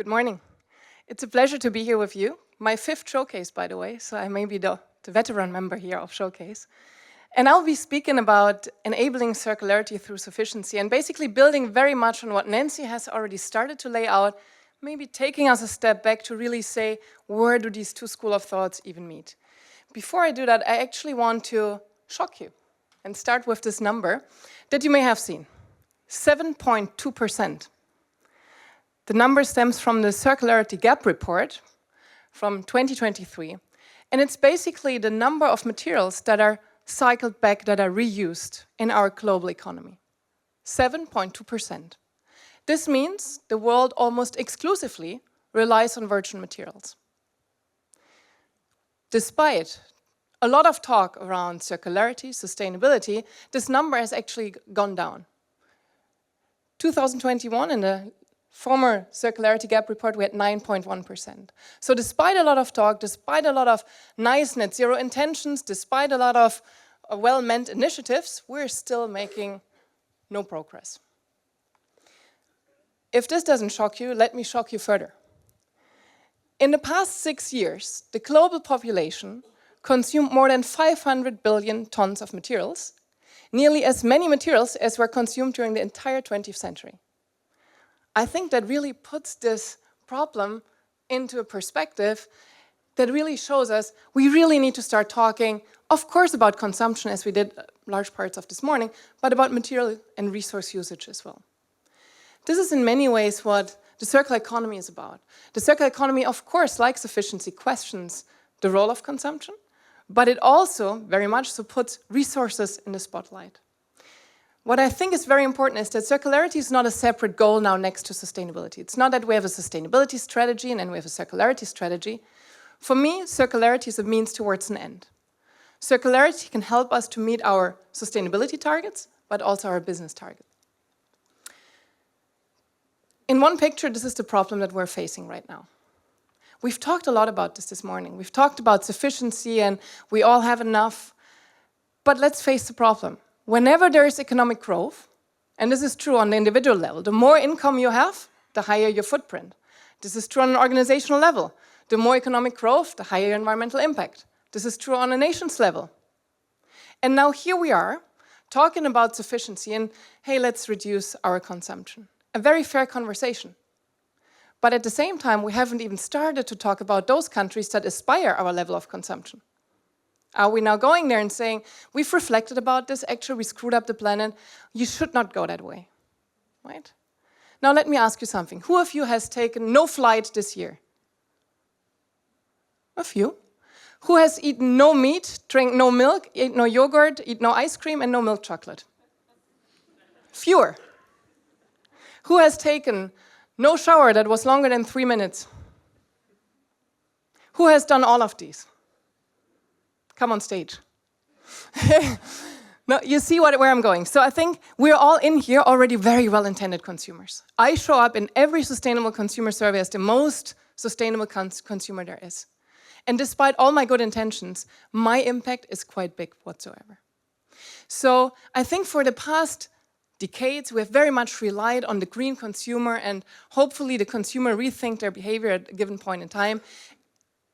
Good morning. It's a pleasure to be here with you. My 5th showcase, by the way, so I may be the veteran member here of Showcase. And I'll be speaking about enabling circularity through sufficiency and basically building very much on what Nancy has already started to lay out, maybe taking us a step back to really say, where do these two schools of thoughts even meet? Before I do that, I actually want to shock you and start with this number that you may have seen, 7.2%. The number stems from the Circularity Gap report from 2023, and it's basically the number of materials that are cycled back, that are reused in our global economy. 7.2%. This means the world almost exclusively relies on virgin materials. Despite a lot of talk around circularity, sustainability, this number has actually gone down. 2021, in the former Circularity Gap report, we had 9.1%. So despite a lot of talk, despite a lot of nice net zero intentions, despite a lot of well-meant initiatives, we're still making no progress. If this doesn't shock you, let me shock you further. In the past 6 years, the global population consumed more than 500 billion tons of materials, nearly as many materials as were consumed during the entire 20th century. I think that really puts this problem into a perspective that really shows us we really need to start talking, of course, about consumption, as we did large parts of this morning, but about material and resource usage as well. This is in many ways what the circular economy is about. The circular economy, of course, like sufficiency, questions the role of consumption, but it also very much so puts resources in the spotlight. What I think is very important is that circularity is not a separate goal now next to sustainability. It's not that we have a sustainability strategy and then we have a circularity strategy. For me, circularity is a means towards an end. Circularity can help us to meet our sustainability targets, but also our business targets. In one picture, this is the problem that we're facing right now. We've talked a lot about this morning. We've talked about sufficiency and we all have enough. But let's face the problem. Whenever there is economic growth, and this is true on the individual level, the more income you have, the higher your footprint. This is true on an organizational level. The more economic growth, the higher your environmental impact. This is true on a nation's level. And now here we are, talking about sufficiency and, hey, let's reduce our consumption. A very fair conversation. But at the same time, we haven't even started to talk about those countries that aspire our level of consumption. Are we now going there and saying, we've reflected about this, actually we screwed up the planet, you should not go that way, right? Now let me ask you something. Who of you has taken no flight this year? A few. Who has eaten no meat, drank no milk, ate no yogurt, eat no ice cream, and no milk chocolate? Fewer. Who has taken no shower that was longer than 3 minutes? Who has done all of these? Come on stage. No, you see where I'm going. So I think we're all in here already very well-intended consumers. I show up in every sustainable consumer survey as the most sustainable consumer there is. And despite all my good intentions, my impact is quite big whatsoever. So I think for the past decades, we have very much relied on the green consumer and hopefully the consumer rethink their behavior at a given point in time.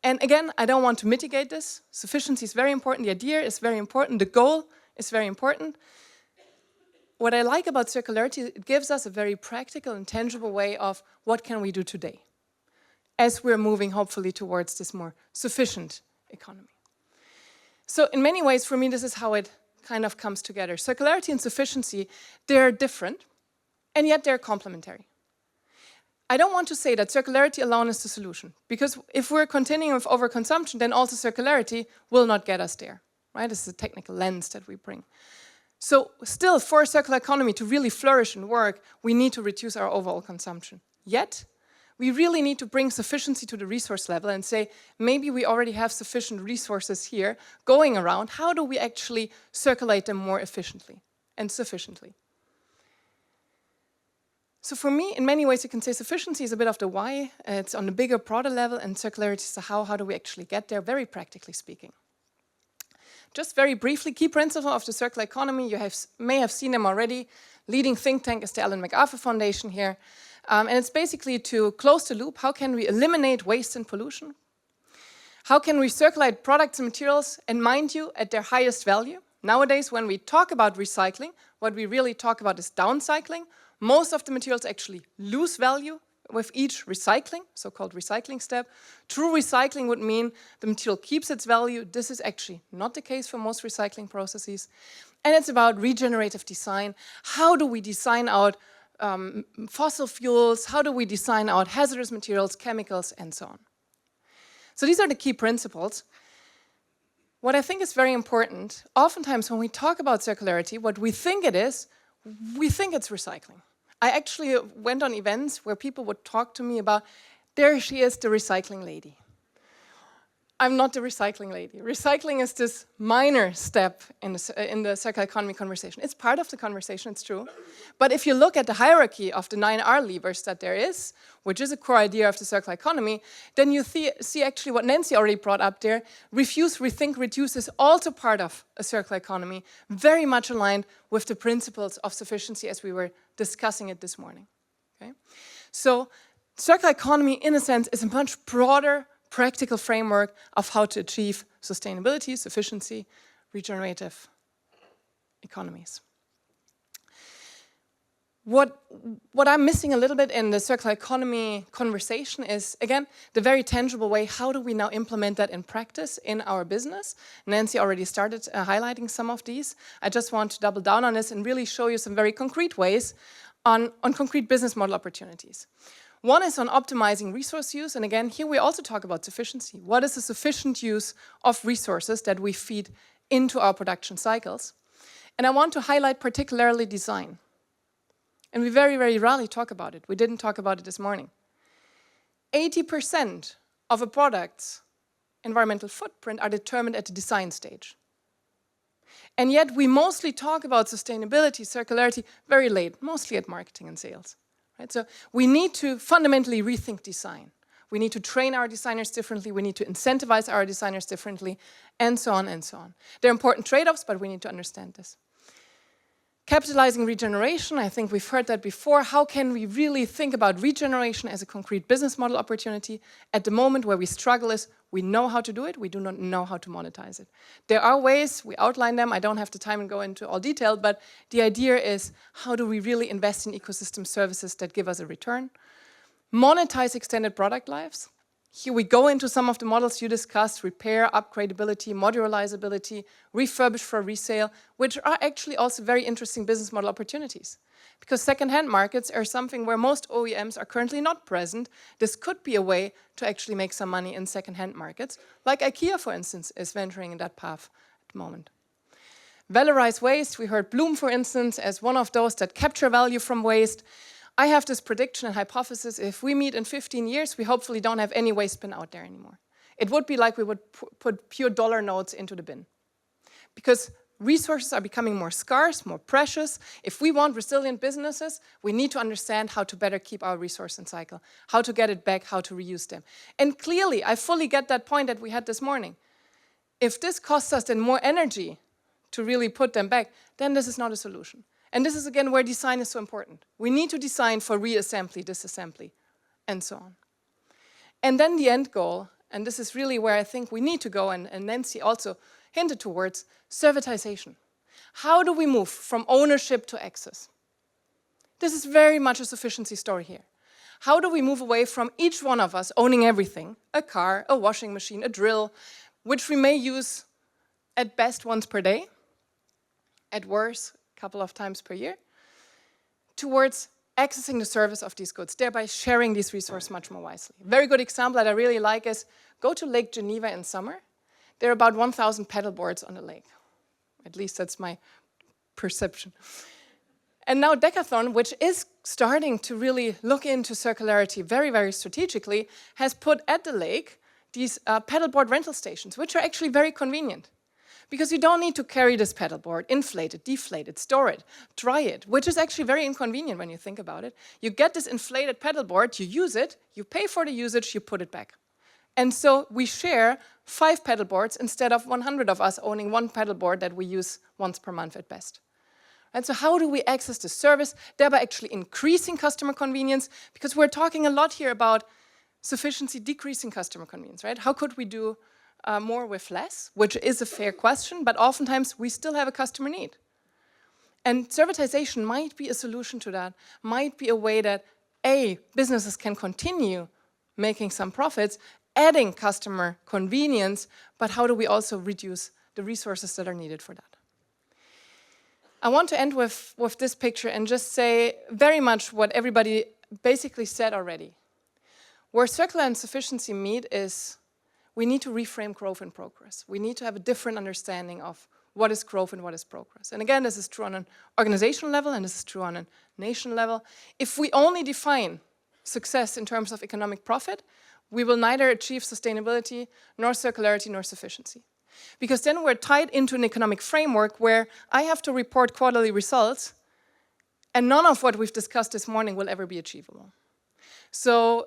And again, I don't want to mitigate this. Sufficiency is very important, the idea is very important, the goal is very important. What I like about circularity, it gives us a very practical and tangible way of what can we do today as we're moving hopefully towards this more sufficient economy. So in many ways, for me, this is how it kind of comes together. Circularity and sufficiency, they're different, and yet they're complementary. I don't want to say that circularity alone is the solution, because if we're continuing with overconsumption, then also circularity will not get us there, right? This is a technical lens that we bring. So still, for a circular economy to really flourish and work, we need to reduce our overall consumption. Yet, we really need to bring sufficiency to the resource level and say, maybe we already have sufficient resources here going around. How do we actually circulate them more efficiently and sufficiently? So for me, in many ways, you can say sufficiency is a bit of the why. It's on the bigger, broader level, and circularity is the how. How do we actually get there, very practically speaking? Just very briefly, key principle of the circular economy, you may have seen them already. leading think tank is the Ellen MacArthur Foundation here. And it's basically to close the loop. How can we eliminate waste and pollution? How can we circulate products and materials, and mind you, at their highest value? Nowadays, when we talk about recycling, what we really talk about is downcycling. Most of the materials actually lose value with each recycling, so-called recycling step. True recycling would mean the material keeps its value. This is actually not the case for most recycling processes. And it's about regenerative design. How do we design out fossil fuels? How do we design out hazardous materials, chemicals, and so on? So these are the key principles. What I think is very important, oftentimes when we talk about circularity, what we think it is, we think it's recycling. I actually went on events where people would talk to me about, there she is, the recycling lady. I'm not the recycling lady. Recycling is this minor step in the circular economy conversation. It's part of the conversation, it's true. But if you look at the hierarchy of the 9R levers that there is, which is a core idea of the circular economy, then you see actually what Nancy already brought up there. Refuse, rethink, reduce is also part of a circular economy, very much aligned with the principles of sufficiency as we were discussing it this morning. Okay? So circular economy, in a sense, is a much broader practical framework of how to achieve sustainability, sufficiency, regenerative economies. What I'm missing a little bit in the circular economy conversation is, again, the very tangible way, how do we now implement that in practice in our business? Nancy already started highlighting some of these. I just want to double down on this and really show you some very concrete ways on concrete business model opportunities. One is on optimizing resource use, and again, here we also talk about sufficiency. What is the sufficient use of resources that we feed into our production cycles? And I want to highlight particularly design. And we very, very rarely talk about it. We didn't talk about it this morning. 80% of a product's environmental footprint are determined at the design stage. And yet we mostly talk about sustainability, circularity, very late, mostly at marketing and sales. Right? So we need to fundamentally rethink design. We need to train our designers differently. We need to incentivize our designers differently, and so on and so on. There are important trade-offs, but we need to understand this. Capitalizing regeneration, I think we've heard that before. How can we really think about regeneration as a concrete business model opportunity? At the moment where we struggle is we know how to do it, we do not know how to monetize it. There are ways, we outline them, I don't have the time to go into all detail, but the idea is how do we really invest in ecosystem services that give us a return? Monetize extended product lives. Here we go into some of the models you discussed, repair, upgradability, modularizability, refurbish for resale, which are actually also very interesting business model opportunities. Because second-hand markets are something where most OEMs are currently not present. This could be a way to actually make some money in second-hand markets, like IKEA, for instance, is venturing in that path at the moment. Valorize waste. We heard Bloom, for instance, as one of those that capture value from waste. I have this prediction and hypothesis, if we meet in 15 years, we hopefully don't have any waste bin out there anymore. It would be like we would put pure dollar notes into the bin. Because resources are becoming more scarce, more precious. If we want resilient businesses, we need to understand how to better keep our resource in cycle, how to get it back, how to reuse them. And clearly, I fully get that point that we had this morning. If this costs us then more energy to really put them back, then this is not a solution. And this is, again, where design is so important. We need to design for reassembly, disassembly, and so on. And then the end goal, and this is really where I think we need to go, and Nancy also hinted towards, servitization. How do we move from ownership to access? This is very much a sufficiency story here. How do we move away from each one of us owning everything, a car, a washing machine, a drill, which we may use at best once per day, at worst, couple of times per year, towards accessing the service of these goods, thereby sharing these resources much more wisely. A very good example that I really like is go to Lake Geneva in summer. There are about 1,000 paddleboards on the lake. At least that's my perception. And now Decathlon, which is starting to really look into circularity very, very strategically, has put at the lake these paddleboard rental stations, which are actually very convenient. Because you don't need to carry this paddleboard, inflate it, deflate it, store it, dry it, which is actually very inconvenient when you think about it. You get this inflated paddleboard, you use it, you pay for the usage, you put it back. And so we share 5 paddleboards instead of 100 of us owning one paddleboard that we use once per month at best. And so how do we access the service, thereby actually increasing customer convenience? Because we're talking a lot here about sufficiency decreasing customer convenience, right? How could we do more with less, which is a fair question, but oftentimes we still have a customer need. And servitization might be a solution to that, might be a way that, A, businesses can continue making some profits, adding customer convenience, but how do we also reduce the resources that are needed for that? I want to end with this picture and just say very much what everybody basically said already. Where circular and sufficiency meet is we need to reframe growth and progress. We need to have a different understanding of what is growth and what is progress. And again, this is true on an organizational level and this is true on a nation level. If we only define success in terms of economic profit, we will neither achieve sustainability, nor circularity, nor sufficiency. Because then we're tied into an economic framework where I have to report quarterly results, and none of what we've discussed this morning will ever be achievable. So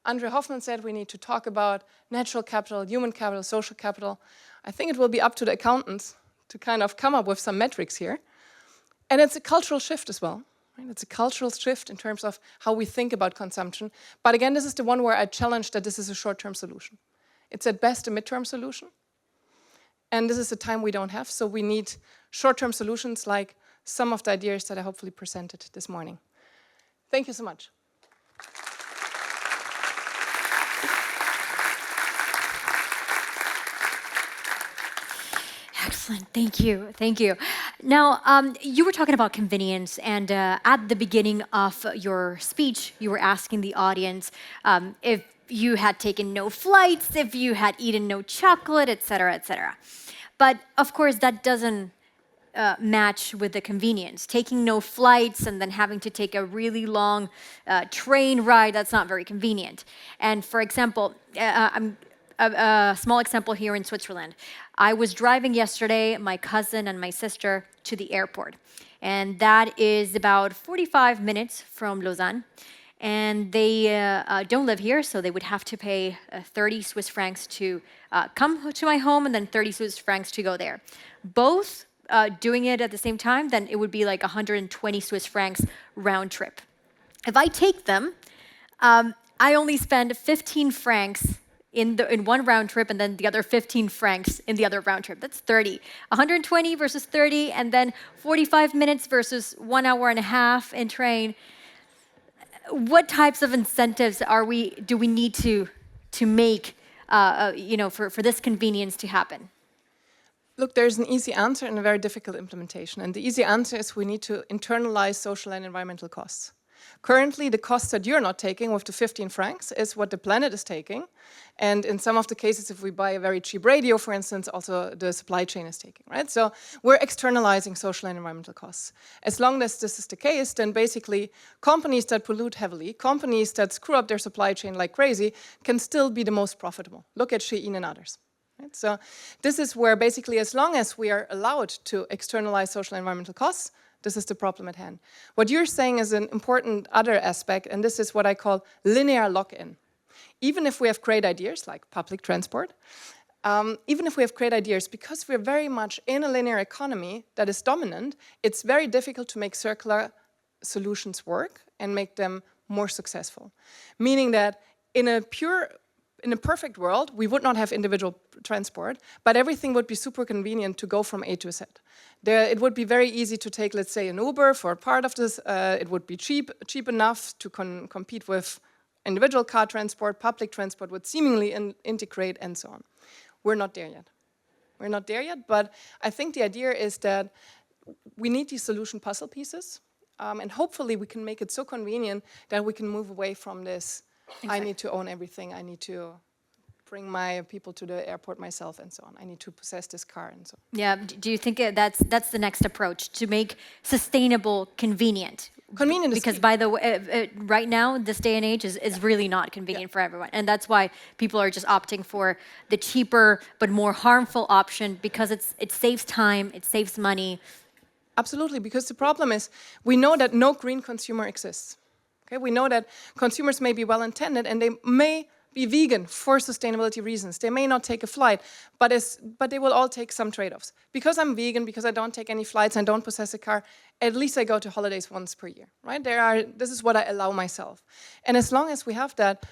Andre Hoffman said we need to talk about natural capital, human capital, social capital. I think it will be up to the accountants to kind of come up with some metrics here. And it's a cultural shift as well. Right? It's a cultural shift in terms of how we think about consumption. But again, this is the one where I challenge that this is a short-term solution. It's at best a mid-term solution. And this is a time we don't have, so we need short-term solutions like some of the ideas that I hopefully presented this morning. Thank you so much. Excellent, thank you, thank you. Now, you were talking about convenience, and at the beginning of your speech, you were asking the audience if you had taken no flights, if you had eaten no chocolate, et cetera, et cetera. But of course, that doesn't match with the convenience. Taking no flights and then having to take a really long train ride, that's not very convenient. And for example, a small example here in Switzerland. I was driving yesterday, my cousin and my sister, to the airport. And that is about 45 minutes from Lausanne. And they don't live here, so they would have to pay 30 Swiss francs to come to my home and then 30 Swiss francs to go there. Both doing it at the same time, then it would be like 120 Swiss francs round trip. If I take them, I only spend 15 francs in one round trip and then the other 15 francs in the other round trip. That's 30. 120 versus 30, and then 45 minutes versus 1 hour and a half in train. What types of incentives do we need to make for this convenience to happen? Look, there's an easy answer and a very difficult implementation. And the easy answer is we need to internalize social and environmental costs. Currently, the cost that you're not taking with the 15 francs is what the planet is taking. And in some of the cases, if we buy a very cheap radio, for instance, also the supply chain is taking, right? So we're externalizing social and environmental costs. As long as this is the case, then basically companies that pollute heavily, companies that screw up their supply chain like crazy, can still be the most profitable. Look at Shein and others. Right? So this is where basically as long as we are allowed to externalize social and environmental costs, this is the problem at hand. What you're saying is an important other aspect, and this is what I call linear lock-in. Even if we have great ideas, like public transport, even if we have great ideas, because we're very much in a linear economy that is dominant, it's very difficult to make circular solutions work and make them more successful. Meaning that in a perfect world, we would not have individual transport, but everything would be super convenient to go from A to Z. It would be very easy to take, let's say, an Uber for part of this. It would be cheap enough to compete with individual car transport. Public transport would seemingly integrate, and so on. We're not there yet. We're not there yet, but I think the idea is that we need these solution puzzle pieces, and hopefully we can make it so convenient that we can move away from this. Exactly. I need to own everything. I need to bring my people to the airport myself, and so on. I need to possess this car, and so on. Yeah. Do you think that's the next approach, to make sustainable convenient? Convenient because is by the way, right now, this day and age is really not convenient for everyone, and that's why people are just opting for the cheaper but more harmful option, because it saves time, it saves money. Absolutely, because the problem is we know that no green consumer exists. Okay, we know that consumers may be well-intended and they may be vegan for sustainability reasons. They may not take a flight, but they will all take some trade-offs. Because I'm vegan, because I don't take any flights and don't possess a car, at least I go to holidays once per year, right? This is what I allow myself. And as long as we have that,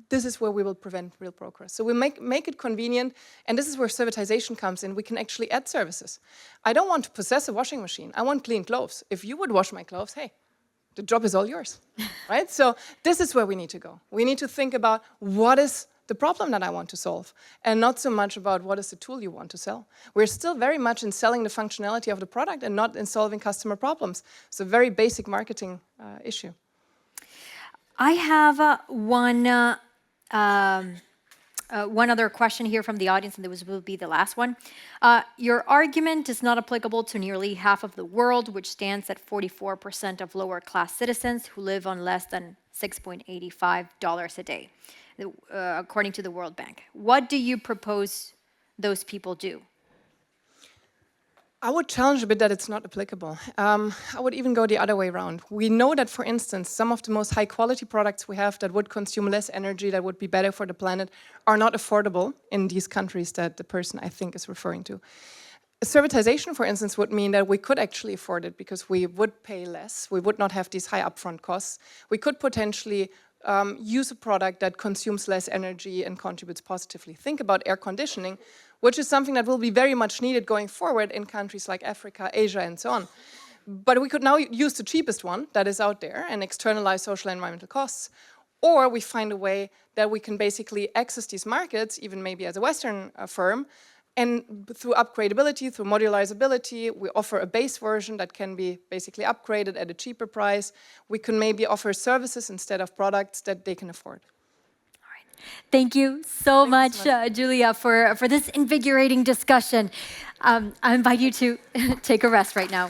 this is where we will prevent real progress. So we make it convenient, and this is where servitization comes in. We can actually add services. I don't want to possess a washing machine. I want clean clothes. If you would wash my clothes, hey, the job is all yours, right? So this is where we need to go. We need to think about what is the problem that I want to solve, and not so much about what is the tool you want to sell. We're still very much in selling the functionality of the product and not in solving customer problems. It's a very basic marketing issue. I have one other question here from the audience, and this will be the last one. Your argument is not applicable to nearly half of the world, which stands at 44% of lower-class citizens who live on less than $6.85 a day, according to the World Bank. What do you propose those people do? I would challenge a bit that it's not applicable. I would even go the other way around. We know that, for instance, some of the most high-quality products we have that would consume less energy, that would be better for the planet, are not affordable in these countries that the person, I think, is referring to. Servitization, for instance, would mean that we could actually afford it because we would pay less. We would not have these high upfront costs. We could potentially use a product that consumes less energy and contributes positively. Think about air conditioning, which is something that will be very much needed going forward in countries like Africa, Asia, and so on. But we could now use the cheapest one that is out there and externalize social and environmental costs, or we find a way that we can basically access these markets, even maybe as a Western firm, and through upgradability, through modularizability, we offer a base version that can be basically upgraded at a cheaper price. We can maybe offer services instead of products that they can afford. Thank you so much, Julia, for this invigorating discussion. I invite you to take a rest right now.